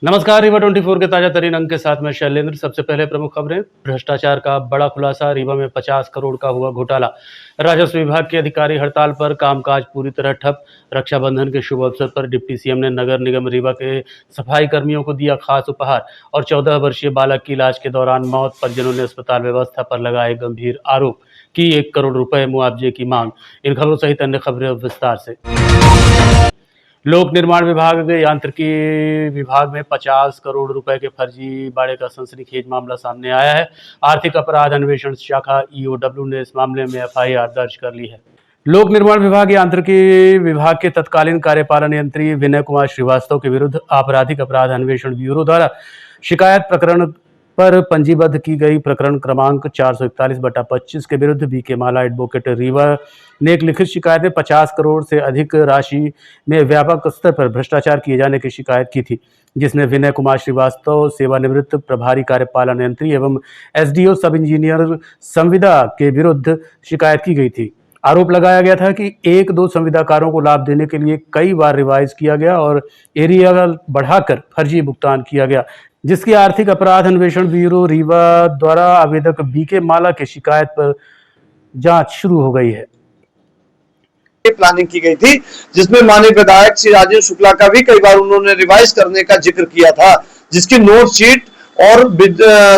नमस्कार। रीवा 24 के ताजा तरीन अंक के साथ में शैलेंद्र। सबसे पहले प्रमुख खबरें। भ्रष्टाचार का बड़ा खुलासा, रीवा में 50 करोड़ का हुआ घोटाला। राजस्व विभाग के अधिकारी हड़ताल पर, कामकाज पूरी तरह ठप। रक्षाबंधन के शुभ अवसर पर डिप्टी सीएम ने नगर निगम रीवा के सफाई कर्मियों को दिया खास उपहार। और 14 वर्षीय बालक की इलाज के दौरान मौत, परिजनों ने अस्पताल व्यवस्था पर लगाए गंभीर आरोप, की 1 करोड़ रुपए मुआवजे की मांग। इन खबरों सहित अन्य खबरें विस्तार से। लोक निर्माण विभाग यांत्रिकी विभाग में 50 करोड़ रुपए के फर्जीवाड़े का सनसनीखेज मामला सामने आया है। आर्थिक अपराध अन्वेषण शाखा ईओडब्ल्यू ने इस मामले में एफआईआर दर्ज कर ली है। लोक निर्माण विभाग यांत्रिकी विभाग के तत्कालीन कार्यपालन यंत्री विनय कुमार श्रीवास्तव के विरुद्ध आपराधिक अपराध अन्वेषण ब्यूरो द्वारा शिकायत प्रकरण पर पंजीबद्ध की गई प्रकरण क्रमांक 441/25 के विरुद्ध बीके माला एडवोकेट रीवा ने एक लिखित शिकायत में 50 करोड़ से अधिक राशि में व्यापक स्तर पर भ्रष्टाचार किए जाने की शिकायत की थी, जिसमें विनय कुमार श्रीवास्तव, सेवानिवृत्त प्रभारी कार्यपालन यंत्री एवं एसडीओ सब इंजीनियर संविदा के विरुद्ध शिकायत की गई थी। आरोप लगाया गया था कि 1-2 संविदाकारों को लाभ देने के लिए कई बार रिवाइज किया गया और एरिया बढ़ाकर फर्जी भुगतान किया गया, जिसकी आर्थिक अपराध अन्वेषण ब्यूरो रीवा द्वारा आवेदक बीके माला की शिकायत पर जांच शुरू हो गई है। प्लानिंग की गई थी, जिसमें माननीय विधायक श्री राजेंद्र शुक्ला का भी कई बार उन्होंने रिवाइज करने का जिक्र किया था, जिसकी नोट शीट और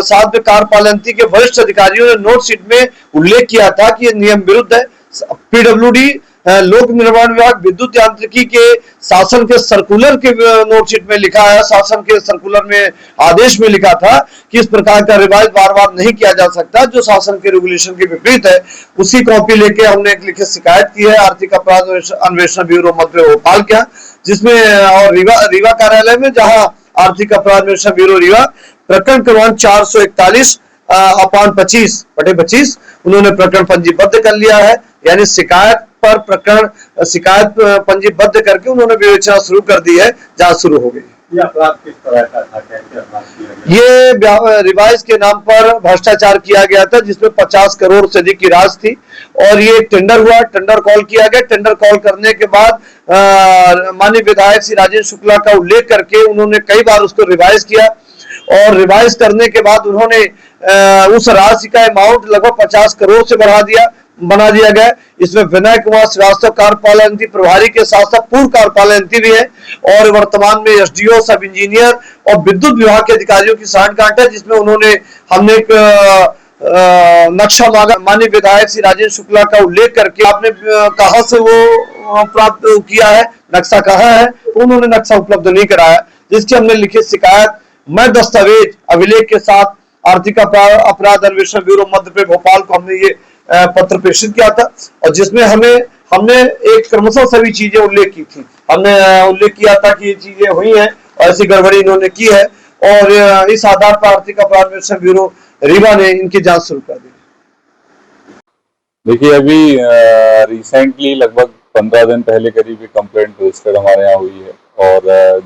साथ में कार्यपालन के वरिष्ठ अधिकारियों ने नोट शीट में उल्लेख किया था कि यह नियम विरुद्ध है। पीडब्ल्यूडी लोक निर्माण विभाग विद्युत यांत्रिकी के शासन के सर्कुलर के नोट शीट में लिखा है, शासन के सर्कुलर में आदेश में लिखा था कि इस प्रकार का रिवाइज बार बार नहीं किया जा सकता, जो शासन के रेगुलेशन के विपरीत है। उसी कॉपी लेके हमने एक लिखित शिकायत की है आर्थिक अपराध अन्वेषण ब्यूरो मध्य भोपाल का, जिसमें और रीवा कार्यालय में, जहां आर्थिक अपराध अन्वेषण ब्यूरो रीवा प्रकरण क्रमांक 441/25 उन्होंने प्रकरण पंजीबद्ध कर लिया है। यानी शिकायत पर प्रकरण शिकायत पंजीबद्ध करके उन्होंने विवेचना शुरू कर दी है, जांच शुरू हो गई। ये अपराध किस तरह का था, कैसे अपराध किया गया? ये रिवाइज के नाम पर भ्रष्टाचार किया गया था, जिसमें 50 करोड़ से अधिक की राशि थी। और ये टेंडर हुआ, टेंडर कॉल किया गया। टेंडर कॉल करने के बाद माननीय विधायक श्री राजेंद्र शुक्ला का उल्लेख करके उन्होंने कई बार उसको रिवाइज किया, और रिवाइज करने के बाद उन्होंने उस राशि का अमाउंट लगभग 50 करोड़ से बना दिया गया। इसमें विनय कुमार श्रीवास्तव कार्यपालन प्रभारी के साथ साथ पूर्व कार्यपालन भी है, और वर्तमान में एसडीओ सब इंजीनियर और विद्युत विभाग के अधिकारियों की सांठगांठ है, जिसमें हमने एक नक्शा मांगा। माननीय विधायक श्री राजेंद्र शुक्ला का उल्लेख करके आपने कहां से वो प्राप्त किया है, नक्शा कहाँ है, उन्होंने नक्शा उपलब्ध नहीं कराया, जिसकी हमने लिखित शिकायत मैं दस्तावेज अभिलेख के साथ आर्थिक अपराध अन्वेषण ब्यूरो मध्य भोपाल को हमने ये पत्र प्रेषित किया था, और जिसमें हमने एक क्रमशः सभी चीजें उल्लेख की थी। हमने उल्लेख किया था कि ये चीजें हुई हैं और ऐसी गड़बड़ी इन्होंने की है, और इस आधार पर आर्थिक अपराध अन्वेषण ब्यूरो रीवा ने इनकी जांच शुरू कर दी। देखिए, अभी रिसेंटली लगभग 15 दिन पहले करीब कंप्लेंट रजिस्टर्ड हमारे यहाँ हुई है, और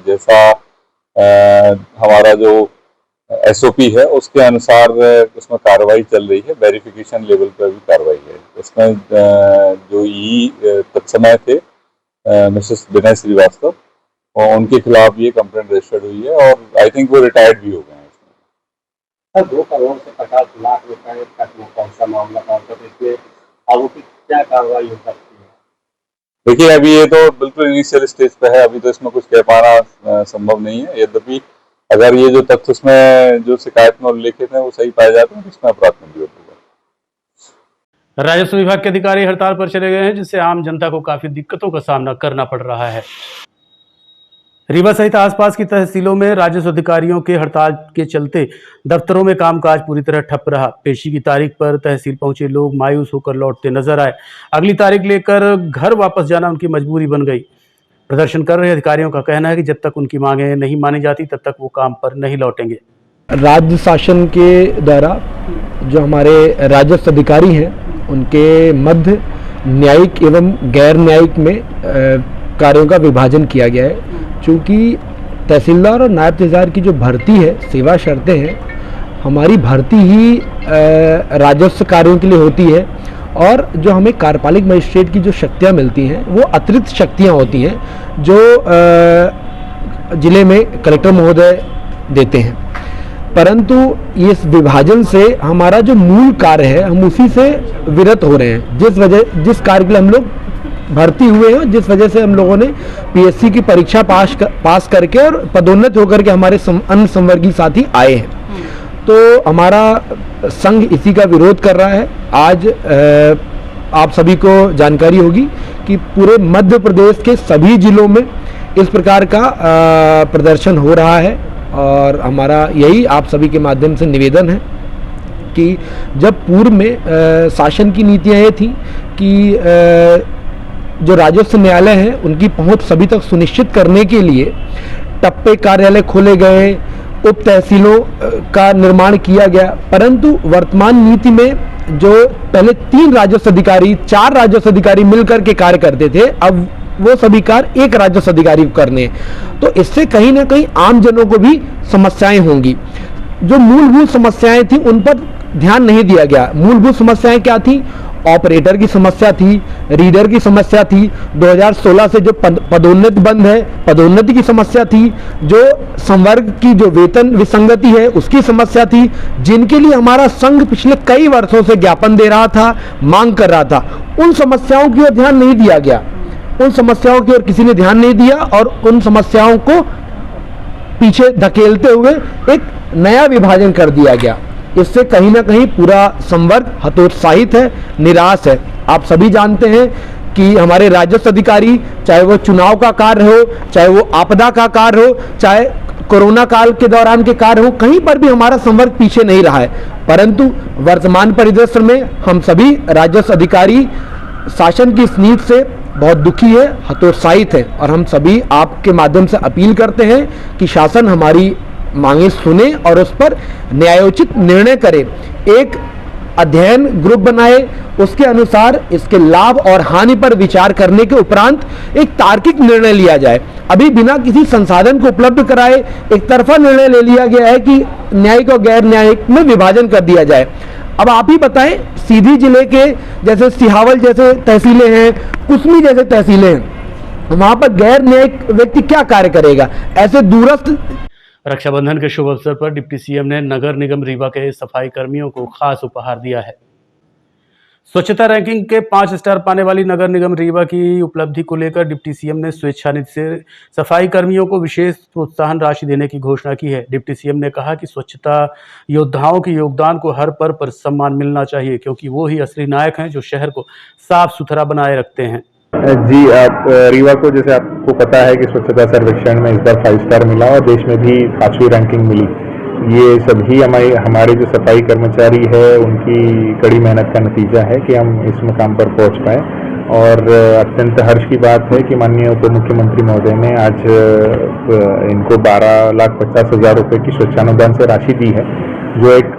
जैसा हमारा जो एसओपी है उसके अनुसार उसमें कार्रवाई चल रही है। वेरिफिकेशन लेवल पर भी कार्रवाई है। उसमें जो तत्समय थे मिसेस विनय श्रीवास्तव, और उनके खिलाफ ये कंप्लेंट रजिस्टर्ड हुई है, और आई थिंक वो रिटायर्ड भी हो गए हैं। सर, 2 करोड़ से 50 लाख रुपए तक वो कौन सा मामला था, इसमें आरोपी क्या कार्रवाई हो सकती है? देखिए, अभी ये तो बिल्कुल इनिशियल स्टेज पे है, अभी तो इसमें कुछ कह पाना संभव नहीं है। यद्यपि अगर ये जो तथ्य उसमें जो शिकायत में उल्लेखित है वो सही पाए जाते हैं तो इसमें अपराध पंजीबद्ध होगा। राजस्व विभाग के अधिकारी हड़ताल पर चले गए हैं, जिससे आम जनता को काफी दिक्कतों का सामना करना पड़ रहा है। रीवा सहित आसपास की तहसीलों में राजस्व अधिकारियों के हड़ताल के चलते दफ्तरों में कामकाज पूरी तरह ठप रहा। पेशी की तारीख पर तहसील पहुंचे लोग मायूस होकर लौटते नजर आए। अगली तारीख लेकर घर वापस जाना उनकी मजबूरी बन गई। प्रदर्शन कर रहे अधिकारियों का कहना है कि जब तक उनकी मांगें नहीं मानी जाती तब तक वो काम पर नहीं लौटेंगे। राज्य शासन के द्वारा जो हमारे राजस्व अधिकारी हैं उनके मध्य न्यायिक एवं गैर न्यायिक में कार्यों का विभाजन किया गया है। चूँकि तहसीलदार और नायब तहसीलदार की जो भर्ती है, सेवा शर्तें हैं, हमारी भर्ती ही राजस्व कार्यों के लिए होती है, और जो हमें कार्यपालिक मजिस्ट्रेट की जो शक्तियाँ मिलती हैं वो अतिरिक्त शक्तियाँ होती हैं जो जिले में कलेक्टर महोदय देते हैं, परंतु इस विभाजन से हमारा जो मूल कार्य है हम उसी से विरत हो रहे हैं। जिस कार्य के लिए हम लोग भर्ती हुए हैं, जिस वजह से हम लोगों ने पीएससी की परीक्षा पास करके और पदोन्नत होकर के हमारे अन्य संवर्गीय साथी आए हैं, तो हमारा संघ इसी का विरोध कर रहा है। आज आप सभी को जानकारी होगी कि पूरे मध्य प्रदेश के सभी जिलों में इस प्रकार का प्रदर्शन हो रहा है, और हमारा यही आप सभी के माध्यम से निवेदन है कि जब पूर्व में शासन की नीतियाँ ये थी कि जो राजस्व न्यायालय हैं उनकी पहुंच सभी तक सुनिश्चित करने के लिए टप्पे कार्यालय खोले गए, उप तहसीलों का निर्माण किया गया, परंतु वर्तमान नीति में जो पहले 3 राजस्व अधिकारी 4 राजस्व अधिकारी मिलकर के कार्य करते थे, अब वो सभी कार्य एक राजस्व अधिकारी को करने हैं। तो इससे कहीं ना कहीं आम जनों को भी समस्याएं होंगी। जो मूलभूत समस्याएं थी उन पर ध्यान नहीं दिया गया। मूलभूत समस्याएं क्या थी? ऑपरेटर की समस्या थी, रीडर की समस्या थी, 2016 से जो पदोन्नति बंद है पदोन्नति की समस्या थी, जो संवर्ग की जो वेतन विसंगति है उसकी समस्या थी, जिनके लिए हमारा संघ पिछले कई वर्षों से ज्ञापन दे रहा था, मांग कर रहा था। उन समस्याओं की ओर ध्यान नहीं दिया गया, उन समस्याओं की ओर किसी ने ध्यान नहीं दिया, और उन समस्याओं को पीछे धकेलते हुए एक नया विभाजन कर दिया गया। इससे कहीं ना कहीं पूरा संवर्ग हतोत्साहित है, निराश है। आप सभी जानते हैं कि हमारे राजस्व अधिकारी, चाहे वो चुनाव का कार्य हो, चाहे वो आपदा का कार्य हो, चाहे कोरोना काल के दौरान के कार्य हो, कहीं पर भी हमारा संवर्ग पीछे नहीं रहा है। परंतु वर्तमान परिदृश्य में हम सभी राजस्व अधिकारी शासन की इस नीति से बहुत दुखी है, हतोत्साहित है, और हम सभी आपके माध्यम से अपील करते हैं कि शासन हमारी मांगे सुने और उस पर न्यायोचित निर्णय करे। एक अध्ययन ग्रुप बनाए, उसके अनुसार इसके लाभ और हानि पर विचार करने के उपरांत एक तार्किक निर्णय लिया जाए। अभी बिना किसी संसाधन को उपलब्ध कराए एक तरफा निर्णय ले लिया गया है कि न्यायिक और गैर न्यायिक में विभाजन कर दिया जाए। अब आप ही बताएं, सीधी जिले के जैसे सिहावल जैसे तहसीलें हैं, कुसमी जैसे तहसीलें हैं, वहां पर गैर न्यायिक व्यक्ति क्या कार्य करेगा? ऐसे दूरस्थ। रक्षाबंधन के शुभ अवसर पर डिप्टी सीएम ने नगर निगम रीवा के सफाई कर्मियों को खास उपहार दिया है। स्वच्छता रैंकिंग के 5 स्टार पाने वाली नगर निगम रीवा की उपलब्धि को लेकर डिप्टी सीएम ने स्वेच्छानिधि से सफाई कर्मियों को विशेष प्रोत्साहन राशि देने की घोषणा की है। डिप्टी सीएम ने कहा कि स्वच्छता योद्धाओं के योगदान को हर पल पर सम्मान मिलना चाहिए, क्योंकि वो ही असली नायक हैं जो शहर को साफ सुथरा बनाए रखते हैं। जी, आप रीवा को, जैसे आपको पता है कि स्वच्छता सर्वेक्षण में इस बार 5 स्टार मिला और देश में भी 5वीं रैंकिंग मिली। ये सभी हमारे जो सफाई कर्मचारी है उनकी कड़ी मेहनत का नतीजा है कि हम इस मुकाम पर पहुंच पाए, और अत्यंत हर्ष की बात है कि माननीय उप मुख्यमंत्री महोदय ने आज इनको 12,50,000 रुपये की स्वच्छानुदान से राशि दी है, जो एक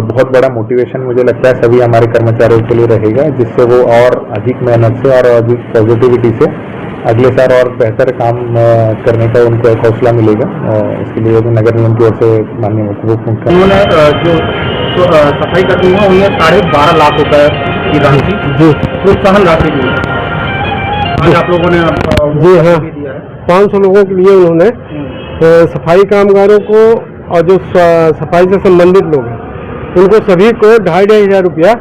बहुत बड़ा मोटिवेशन मुझे लगता है सभी हमारे कर्मचारियों के लिए रहेगा, जिससे वो और अधिक मेहनत से और अधिक पॉजिटिविटी से अगले साल और बेहतर काम करने का उनको एक हौसला मिलेगा। इसके लिए नगर निगम की ओर से माननीय मुख्यमंत्री उन्होंने जो सफाई कर्मी है उन्हें 12.5 लाख रुपए की राशि प्रोत्साहन राशि दी है। आज आप लोगों ने जी हाँ, 500 लोगों के लिए उन्होंने सफाई कामगारों को और जो सफाई से संबंधित लोग हैं उनको सभी को 2,500 रुपया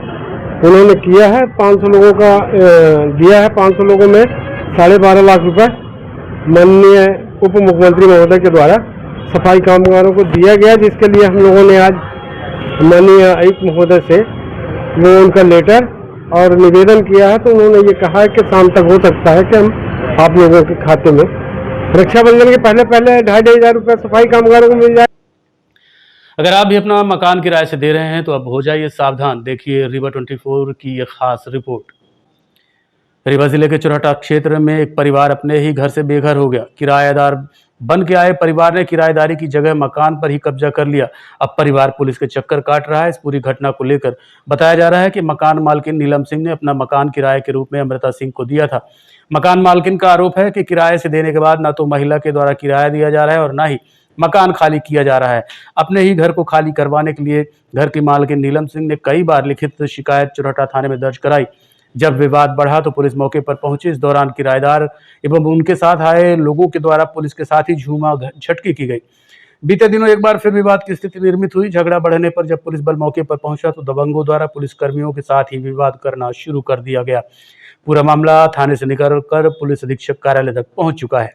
उन्होंने किया है। 500 लोगों का दिया है। 500 लोगों में 12.5 लाख रुपए माननीय उप मुख्यमंत्री महोदय के द्वारा सफाई कामगारों को दिया गया, जिसके लिए हम लोगों ने आज माननीय आयुक्त महोदय से वो उनका लेटर और निवेदन किया है। तो उन्होंने ये कहा है कि शाम तक हो सकता है कि हम आप लोगों के खाते में रक्षाबंधन के पहले 2,500 रुपये सफाई कामगारों को मिल जाए। अगर आप भी अपना मकान किराए से दे रहे हैं तो अब हो जाइए सावधान। देखिए रीवा 24 की यह खास रिपोर्ट। रीवा जिले के चुरहटा क्षेत्र में एक परिवार अपने ही घर से बेघर हो गया। किराएदार बन के आए परिवार ने किराएदारी की जगह मकान पर ही कब्जा कर लिया। अब परिवार पुलिस के चक्कर काट रहा है। इस पूरी घटना को लेकर बताया जा रहा है कि मकान मालकिन नीलम सिंह ने अपना मकान किराए के रूप में अमृता सिंह को दिया था। मकान मालकिन का आरोप है कि किराए से देने के बाद न तो महिला के द्वारा किराया दिया जा रहा है और न ही मकान खाली किया जा रहा है। अपने ही घर को खाली करवाने के लिए घर की मालकिन नीलम सिंह ने कई बार लिखित शिकायत चुरहटा थाने में दर्ज कराई। जब विवाद बढ़ा तो पुलिस मौके पर पहुंची। इस दौरान किराएदार एवं उनके साथ आए लोगों के द्वारा पुलिस के साथ ही झूमा झटकी की गई। बीते दिनों एक बार फिर विवाद की स्थिति निर्मित हुई। झगड़ा बढ़ने पर जब पुलिस बल मौके पर पहुंचा तो दबंगों द्वारा पुलिस कर्मियों के साथ ही विवाद करना शुरू कर दिया गया। पूरा मामला थाने से निकलकर पुलिस अधीक्षक कार्यालय तक पहुंच चुका है।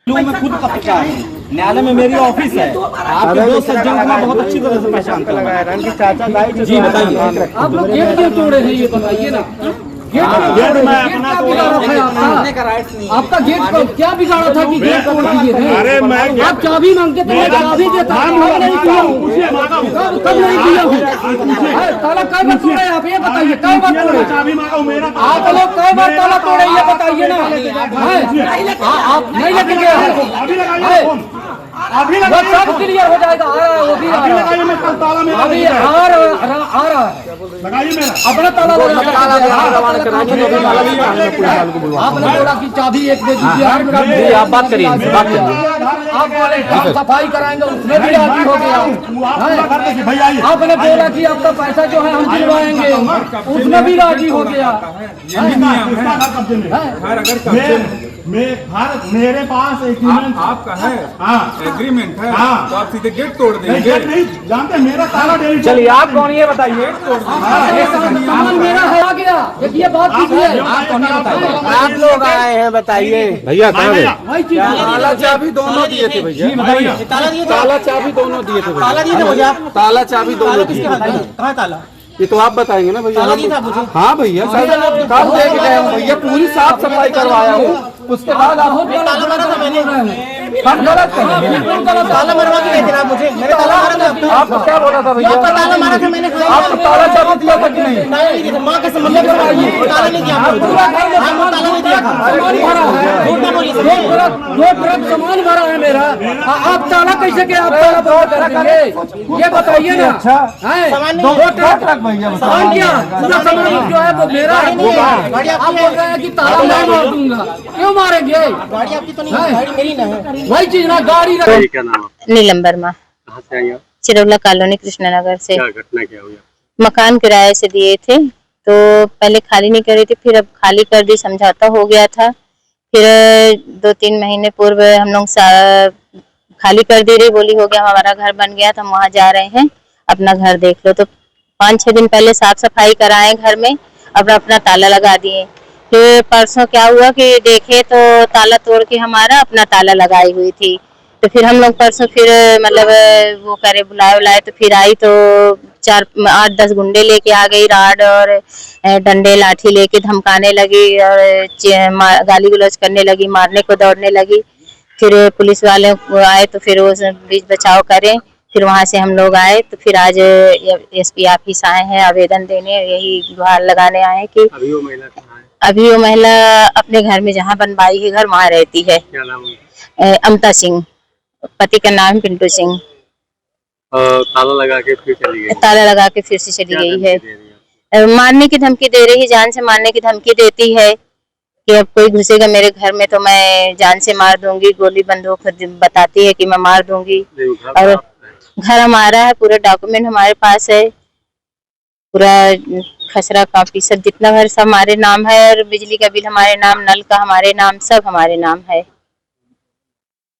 मैं खुद पत्रकार हूं, न्यायालय में मेरी ऑफिस है। आपके दो सज्जन को मैं बहुत अच्छी तरह से पहचानता हूं। जी बताइए, आप लोग गेट क्यों तोड़े हैं ये बताइए ना। गेट मैं अपना तोड़ा आपका गेट को क्या बिगाड़ा था कि गेट तोड़ दिए थे? अरे मैं आप चाबी मांगते थे, मैं चाबी देता नहीं दिया हूँ। कब नहीं दिया हूँ? ताला कई बार तोड़े आप ये बताइए, कई बार तोड़े? आप लोग कई बार ताला तोड़े ये बताइए ना। आप नहीं लेके गए वो सब क्लियर हो जाएगा। वो भी आ रहा है, अभी आ रहा है। अपना ताला आपने बोला कि चाबी एक दे दीजिए। आप बात करिए, आप बोले आप सफाई कराएंगे, उसमें भी राजी हो गया। आपने बोला कि आपका पैसा जो है हम दिलवाएंगे, उसमें भी राजी हो गया। मेरे पास एग्रीमेंट आपका है, एग्रीमेंट है, तो आप सीधे गेट तोड़ देंगे। गेट नहीं जानते, मेरा ताला डेली। चलिए आप कौन ये बताइए। सामान मेरा है आ गया, ये बात है। आप लोग आए हैं बताइए भैया। ताला चाबी दोनों दिए थे भैया। ताला चाबी दोनों दिए थे भैया। ताला चाबी दोनों दिए। कहाँ ताला? ये तो आप बताएंगे ना भैया। हाँ भैया, कब देख रहे हैं भैया, पूरी साफ सफाई करवाया हूँ। उसके बाद आप ताला मारा था मैंने। हम गलत कर रहे हैं। ताला मरवा के देते ना मुझे, मेरे ताला मारा था। आपको क्या बोला था भैया? ताला मारा था मैंने। आपको ताला चाबी दिया था कि नहीं? नहीं, माँ के संबंध में ताला नहीं दिया। ताला नहीं दिया, सामान भरा है। दो ट्रक सामान भरा है मेरा। आप ताला कैसे के आप ताला कर देंगे ये बताइए ना। दो ट्रक भैया सामान क्या पूरा सामान जो है वो मेरा है। आप बोल रहे हैं कि ताला मैं मार दूंगा, क्यों मारेंगे? गाड़ी आपकी तो नहीं है, गाड़ी मेरी ना है। वही चीज ना, गाड़ी क्या नाम है? नीलम वर्मा, कहाँ से आई आप? चिरौला कॉलोनी कृष्णनगर से। क्या घटना क्या हुई? मकान किराए से दिए थे तो पहले खाली नहीं करे थे, फिर अब खाली कर दी, समझौता हो गया था। फिर 2-3 महीने पूर्व हम लोग खाली कर दे रही, बोली हो गया हमारा घर बन गया, तो हम वहाँ जा रहे हैं, अपना घर देख लो। तो 5-6 दिन पहले साफ सफाई कराए घर में, अपना ताला लगा दिए। फिर परसों क्या हुआ कि देखे तो ताला तोड़ के हमारा अपना ताला लगाई हुई थी। तो फिर हम लोग परसों फिर मतलब वो करे, बुलाए तो फिर आई तो 4-8-10 गुंडे लेके आ गई, राड और डंडे लाठी लेके धमकाने लगी और गाली गलौज करने लगी, मारने को दौड़ने लगी। फिर पुलिस वाले आए तो फिर वो बीच बचाव करे। फिर वहां से हम लोग आए तो फिर आज एसपी ऑफिस आए हैं आवेदन देने, यही गुहार लगाने आए कि अभी वो महिला कहाँ है? अभी वो महिला अपने घर में जहाँ बनवाई है घर वहाँ रहती है। क्या नाम है? अमता सिंह, पति का नाम पिंटू सिंह। ताला लगा के फिर चली गई? ताला लगा के फिर से चली गई है। मारने की धमकी दे रही है, जान से मारने की धमकी देती है कि अब कोई घुसेगा मेरे घर में तो मैं जान से मार दूंगी, गोली बंदूक बताती है कि मैं मार दूंगी। और घर हमारा है, पूरे डॉक्यूमेंट हमारे पास है, पूरा खसरा कॉपी सब जितना घर सब हमारे नाम है, और बिजली का बिल हमारे नाम, नल का हमारे नाम, सब हमारे नाम है।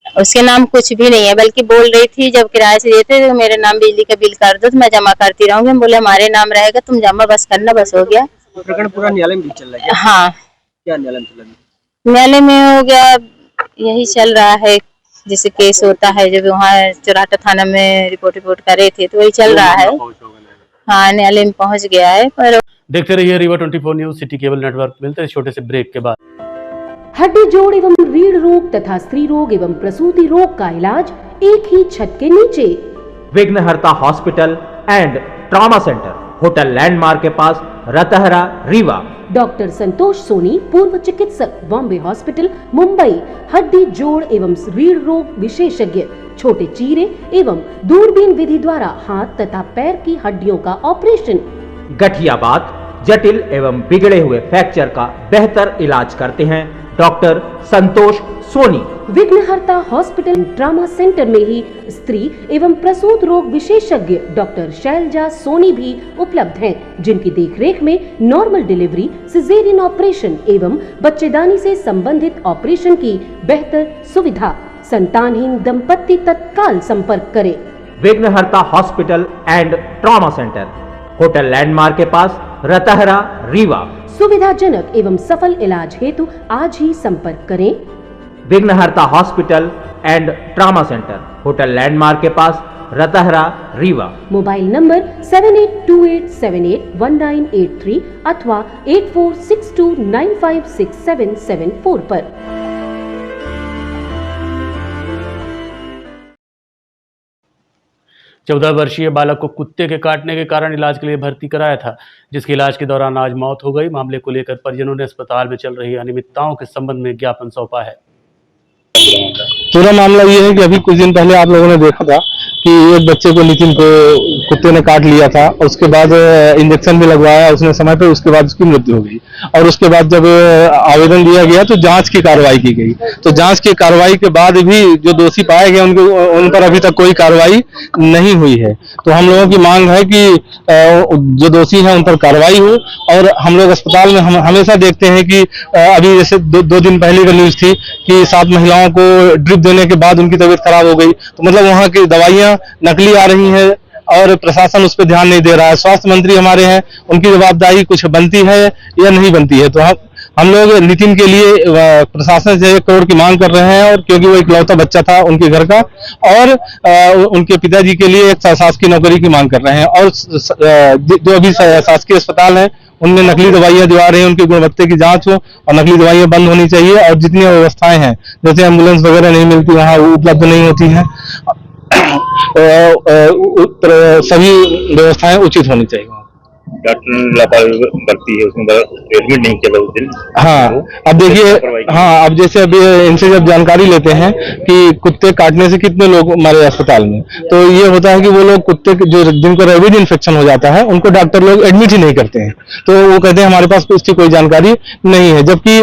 उसके नाम कुछ भी नहीं है, बल्कि बोल रही थी जब किराए से देते तो मेरे नाम बिजली का बिल कर दो तो मैं जमा करती रहूंगी। हम बोले हमारे नाम रहेगा, तुम जमा बस करना, बस हो गया। प्रकरण पूरा न्यायालय में चल रहा है? हाँ, क्या न्यायालय में चल रहा है? न्यायालय में हो गया, यही चल रहा है जैसे केस होता है। जब वहाँ चौराहा थाना में रिपोर्ट करे थे तो वही चल रहा है। हाँ, न्यायालय में पहुँच गया है। पर देखते रहिए Rewa 24 news, city cable network. मिलते हैं छोटे से ब्रेक के बाद। हड्डी जोड़ एवं रीढ़ रोग तथा स्त्री रोग एवं प्रसूति रोग का इलाज एक ही छत के नीचे। विघ्नहर्ता hospital and trauma centre, hotel landmark के पास, रतहरा, रीवा। डॉक्टर संतोष सोनी, पूर्व चिकित्सक, बॉम्बे हॉस्पिटल, मुंबई। हड्डी जोड़ एवं रीढ़ रोग विशेषज्ञ, छोटे चीरे एवं दूरबीन विधि द्वारा हाथ तथा पैर की हड्डियों का ऑपरेशन। गठिया बात, जटिल एवं बिगड़े हुए फ्रैक्चर का बेहतर इलाज करते हैं डॉक्टर संतोष सोनी। विघ्नहर्ता हॉस्पिटल ट्रामा सेंटर में ही स्त्री एवं प्रसूत रोग विशेषज्ञ डॉक्टर शैलजा सोनी भी उपलब्ध हैं, जिनकी देखरेख में नॉर्मल डिलीवरी, सिजेरियन ऑपरेशन एवं बच्चेदानी से संबंधित ऑपरेशन की बेहतर सुविधा। संतानहीन दंपत्ति तत्काल संपर्क करें। विघ्नहर्ता hospital and trauma centre, hotel landmark के पास, रतहरा, रीवा। सुविधाजनक एवं सफल इलाज हेतु आज ही संपर्क करें। विघ्नहर्ता hospital and trauma centre, hotel landmark के पास, रतहरा, रीवा। मोबाइल नंबर 7828781983 अथवा 8462956774 पर। चौदह वर्षीय बालक को कुत्ते के काटने के कारण इलाज के लिए भर्ती कराया था, जिसके इलाज के दौरान आज मौत हो गई। मामले को लेकर परिजनों ने अस्पताल में चल रही अनियमितताओं के संबंध में ज्ञापन सौंपा है। पूरा मामला ये है कि अभी कुछ दिन पहले आप लोगों ने देखा था कि एक बच्चे को नितिन को कुत्ते ने काट लिया था, और उसके बाद इंजेक्शन भी लगवाया उसने समय पे, उसके बाद उसकी मृत्यु हो गई। और उसके बाद जब आवेदन दिया गया तो जांच की कार्रवाई की गई, तो जांच की कार्रवाई के बाद भी जो दोषी पाए गए उन पर अभी तक कोई कार्रवाई नहीं हुई है। तो हम लोगों की मांग है कि जो दोषी हैं उन पर कार्रवाई हो। और हम लोग अस्पताल में हम हमेशा देखते हैं कि अभी जैसे दो दिन पहले का न्यूज थी कि 7 महिलाओं को ड्रिप देने के बाद उनकी तबीयत खराब हो गई। तो मतलब वहाँ की दवाइयाँ नकली आ रही हैं और प्रशासन उस पर ध्यान नहीं दे रहा है। स्वास्थ्य मंत्री हमारे हैं, उनकी जवाबदारी कुछ बनती है या नहीं बनती है। तो हम लोग नितिन के लिए प्रशासन से 1 करोड़ की मांग कर रहे हैं, और क्योंकि वो इकलौता बच्चा था उनके घर का, और उनके पिताजी के लिए एक शासकीय नौकरी की मांग कर रहे हैं। और जो अभी शासकीय अस्पताल है उनमें नकली दवाइयां जो आ रही हैं उनकी गुणवत्ता की जांच हो और नकली दवाइयां बंद होनी चाहिए। और जितनी व्यवस्थाएं हैं जैसे एम्बुलेंस वगैरह नहीं मिलती, वहाँ उपलब्ध नहीं होती हैं, सभी व्यवस्थाएं उचित होनी चाहिए। डॉक्टर लापरवाही बरती है, उसमें एडमिट नहीं किया उस दिन। हाँ, अब देखिए, हाँ, अब जैसे अभी इनसे जब जानकारी लेते हैं कि कुत्ते काटने से कितने लोग हमारे अस्पताल में, तो ये होता है कि वो लोग कुत्ते जो जिनको रेबीज इन्फेक्शन हो जाता है उनको डॉक्टर लोग एडमिट ही नहीं करते हैं। तो वो कहते हैं हमारे पास इसकी कोई जानकारी नहीं है। जबकि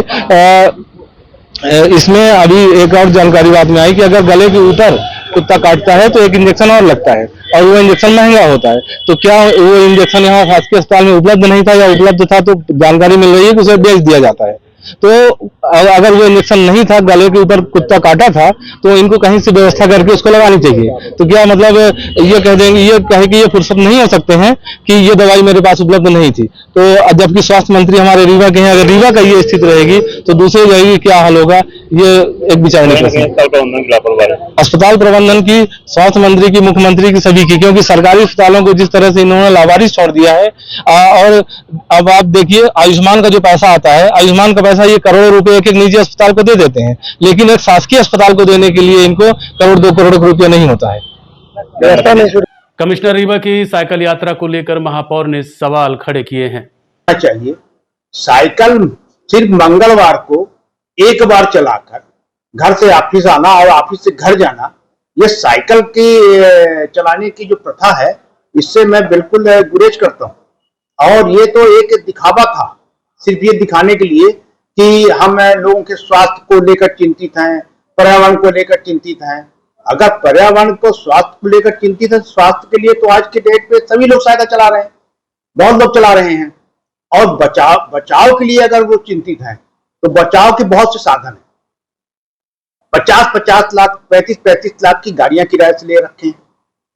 इसमें अभी एक और जानकारी बाद में आई कि अगर गले के ऊपर कुत्ता काटता है तो एक इंजेक्शन और लगता है, और वो इंजेक्शन महंगा होता है। तो क्या वो इंजेक्शन यहाँ शासकीय अस्पताल में उपलब्ध नहीं था, या उपलब्ध था तो जानकारी मिल रही है कि उसे बेच दिया जाता है। तो अगर वो इंजेक्शन नहीं था, गले के ऊपर कुत्ता काटा था, तो इनको कहीं से व्यवस्था करके उसको लगानी चाहिए। तो क्या मतलब ये कह देंगे, ये कहे कि ये फुर्सत नहीं हो सकते हैं कि ये दवाई मेरे पास उपलब्ध नहीं थी। तो जबकि स्वास्थ्य मंत्री हमारे रीवा के हैं, अगर रीवा का ये स्थिति रहेगी तो दूसरी जगह की क्या हाल होगा, ये एक विचारने का अस्पताल प्रबंधन की, स्वास्थ्य मंत्री की, मुख्यमंत्री की, सभी की। क्योंकि सरकारी अस्पतालों को जिस तरह से इन्होंने लावारिस छोड़ दिया है, और अब आप देखिए आयुष्मान का जो पैसा आता है, आयुष्मान का पैसा ये करोड़ों रुपए एक निजी अस्पताल को दे देते हैं, लेकिन एक शासकीय अस्पताल को देने के लिए इनको 1-2 करोड़ रुपया नहीं होता है। कमिश्नर रीवा की साइकिल यात्रा को लेकर महापौर ने सवाल खड़े किए हैं। चाहिए साइकिल सिर्फ मंगलवार को एक बार चलाकर घर से ऑफिस आना और ऑफिस से घर जाना, ये साइकिल की चलाने की जो प्रथा है, इससे मैं बिल्कुल गुरेज करता हूँ। और ये तो एक दिखावा था, सिर्फ ये दिखाने के लिए कि हम लोगों के स्वास्थ्य को लेकर चिंतित हैं, पर्यावरण को लेकर चिंतित हैं। अगर पर्यावरण को, स्वास्थ्य को लेकर चिंतित है, स्वास्थ्य के लिए तो आज के डेट पे सभी लोग साइकिल चला रहे हैं, बहुत लोग चला रहे हैं। और बचाव के लिए अगर वो चिंतित हैं तो बचाव के बहुत से साधन हैं। 50-50 लाख, 35-35 लाख की गाड़ियां किराए से ले रखे हैं,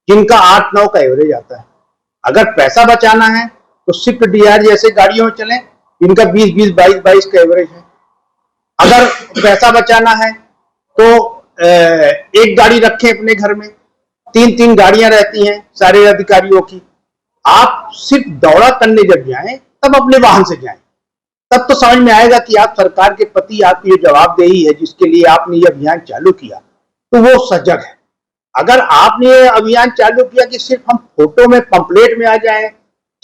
जिनका 8-9 का एवरेज आता है। अगर पैसा बचाना है तो स्विफ्ट डिजायर जैसे गाड़ियों में चलें, इनका 20-20, 22-22 का एवरेज है। अगर पैसा बचाना है तो एक गाड़ी रखें अपने घर में, 3-3 गाड़ियां रहती हैं सारे अधिकारियों की। आप सिर्फ दौरा करने जब जाएं तब अपने वाहन से जाएं, तब तो समझ में आएगा कि आप सरकार के प्रति आपकी जो जवाबदेही है, जिसके लिए आपने ये अभियान चालू किया, तो वो सजग है। अगर आपने ये अभियान चालू किया कि सिर्फ हम फोटो में, पंपलेट में आ जाएं,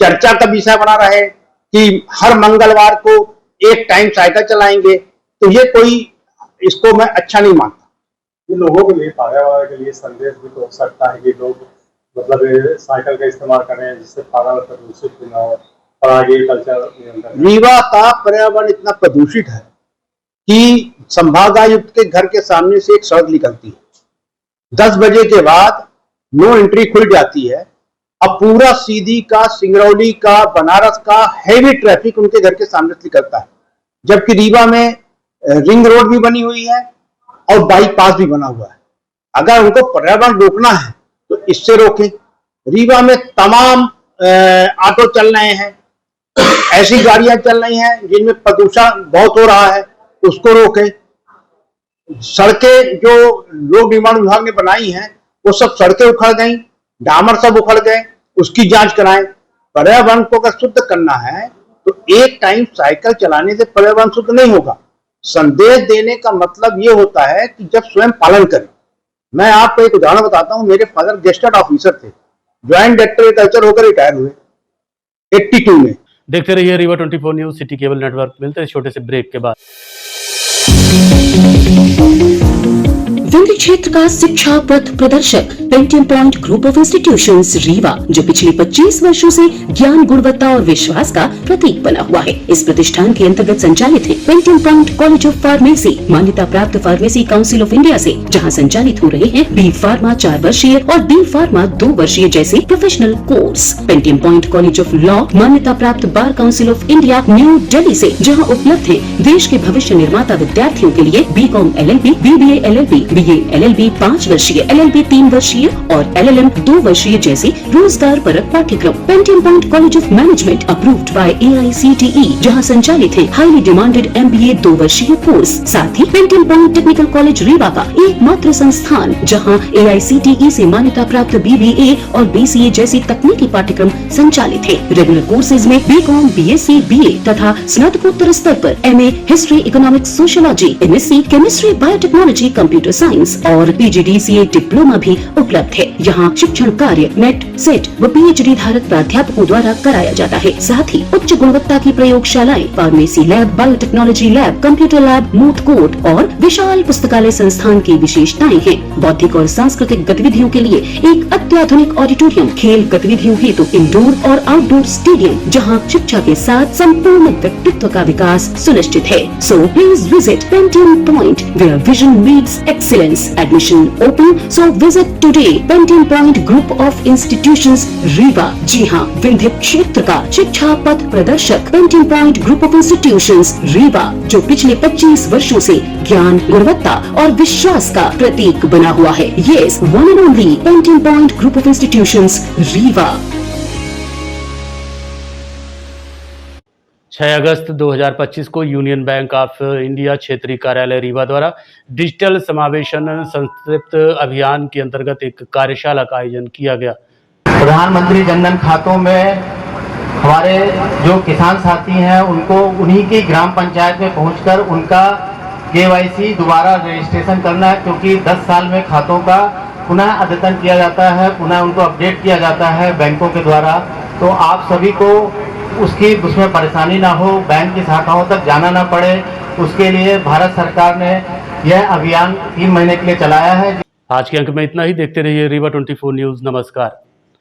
चर्चा का विषय बना रहे कि हर मंगलवार को एक टाइम साइकिल चलाएंगे, तो ये कोई, इसको मैं अच्छा नहीं मानता। ये लोगों के लिए, पर्यावरण के लिए संदेश भी तो हो सकता है कि लोग मतलब साइकिल का इस्तेमाल करें जिससे पर्यावरण प्रदूषित न हो, और एग्रीकल्चर रीवा का पर्यावरण इतना प्रदूषित है कि संभागायुक्त के घर के सामने से एक सड़क निकलती है, 10 बजे के बाद नो एंट्री खुल जाती है। अब पूरा सीधी का, सिंगरौली का, बनारस का हैवी ट्रैफिक उनके घर के सामने से निकलता है, जबकि रीवा में रिंग रोड भी बनी हुई है और बाईपास भी बना हुआ है। अगर उनको पर्यावरण रोकना है तो इससे रोकें। रीवा में तमाम ऑटो चल रहे हैं, ऐसी गाड़ियां चल रही हैं जिनमें प्रदूषण बहुत हो रहा है, उसको रोकें। सड़कें जो लोक निर्माण विभाग ने बनाई हैं वो सब सड़कें उखड़ गई, डामर सब उखड़ गए, उसकी जांच कराएं। पर्यावरण को अगर शुद्ध करना है तो एक टाइम साइकिल चलाने से पर्यावरण शुद्ध नहीं होगा। संदेश देने का मतलब ये होता है कि जब स्वयं पालन करें। मैं आपको एक उदाहरण बताता हूं। मेरे फादर गेस्टेड ऑफिसर थे, ज्वाइंट डायरेक्टर एग्रीकल्चर होकर रिटायर हुए 82 में। देखते रहिए Rewa 24 news, city cable network. मिलते हैं छोटे से ब्रेक के बाद। विंध्य क्षेत्र का शिक्षा पथ प्रदर्शक Pentium point group of institutions Rewa, जो पिछले 25 वर्षों से ज्ञान, गुणवत्ता और विश्वास का प्रतीक बना हुआ है। इस प्रतिष्ठान के अंतर्गत संचालित है Pentium point college of pharmacy, मान्यता प्राप्त फार्मेसी काउंसिल ऑफ इंडिया से, जहां संचालित हो रहे हैं बी फार्मा 4 वर्षीय और डी फार्मा 2 वर्षीय जैसे professional course. Pentium point college of law, मान्यता प्राप्त bar council of India new Delhi से, जहाँ उपलब्ध है देश के भविष्य निर्माता विद्यार्थियों के लिए BCom LLB, BBA LLB, BA LLB 5 वर्षीय, LLB 3 वर्षीय और LLM 2 वर्षीय जैसे रोजगार परक पाठ्यक्रम। Pentium point college of management approved by AICTE, जहां संचालित है हाईली डिमांडेड MBA 2 वर्षीय कोर्स। साथ ही Pentium point technical college Rewa का एकमात्र संस्थान जहां AICTE से मान्यता प्राप्त BBA और BCA जैसी तकनीकी पाठ्यक्रम संचालित है। रेगुलर कोर्सेज में BCom, BSc, BA तथा स्नातकोत्तर स्तर पर MA history, economics, sociology, MSc chemistry, biotechnology, computer science और PGDCA डिप्लोमा भी उपलब्ध है। यहाँ शिक्षण कार्य नेट, सेट व PhD धारक प्राध्यापकों द्वारा कराया जाता है। साथ ही उच्च गुणवत्ता की प्रयोगशालाएं, pharmacy lab, biotechnology lab, computer lab, moot court और विशाल पुस्तकालय संस्थान की विशेषताएं हैं। बौद्धिक और सांस्कृतिक गतिविधियों के लिए एक अत्याधुनिक ऑडिटोरियम, खेल गतिविधियों हेतु इंडोर और आउटडोर स्टेडियम, जहाँ शिक्षा के साथ संपूर्ण व्यक्तित्व का विकास सुनिश्चित है। So please visit Pentium point where vision meets excellence. Admission open, so visit today Pentium point group of institutions Rewa. जी हाँ, विंध्य क्षेत्र का शिक्षा पथ प्रदर्शक Pentium point group of institutions Rewa, जो पिछले 25 वर्षों से ज्ञान, गुणवत्ता और विश्वास का प्रतीक बना हुआ है। Yes, one and only Pentium point group of institutions Rewa. 6 अगस्त 2025 को यूनियन बैंक ऑफ इंडिया क्षेत्रीय कार्यालय रीवा द्वारा डिजिटल समावेशन संतृप्त अभियान के अंतर्गत एक कार्यशाला का आयोजन किया गया। प्रधानमंत्री जनधन खातों में हमारे जो किसान साथी हैं उनको उन्हीं की ग्राम पंचायत में पहुंचकर उनका KYC दोबारा रजिस्ट्रेशन करना है, क्योंकि 10 साल में खातों का पुनः अद्यतन किया जाता है, पुनः उनको अपडेट किया जाता है बैंकों के द्वारा। तो आप सभी को उसमें परेशानी ना हो, बैंक की शाखाओं तक जाना ना पड़े, उसके लिए भारत सरकार ने यह अभियान 3 महीने के लिए चलाया है। आज के अंक में इतना ही। देखते रहिए रीवा 24 न्यूज। नमस्कार।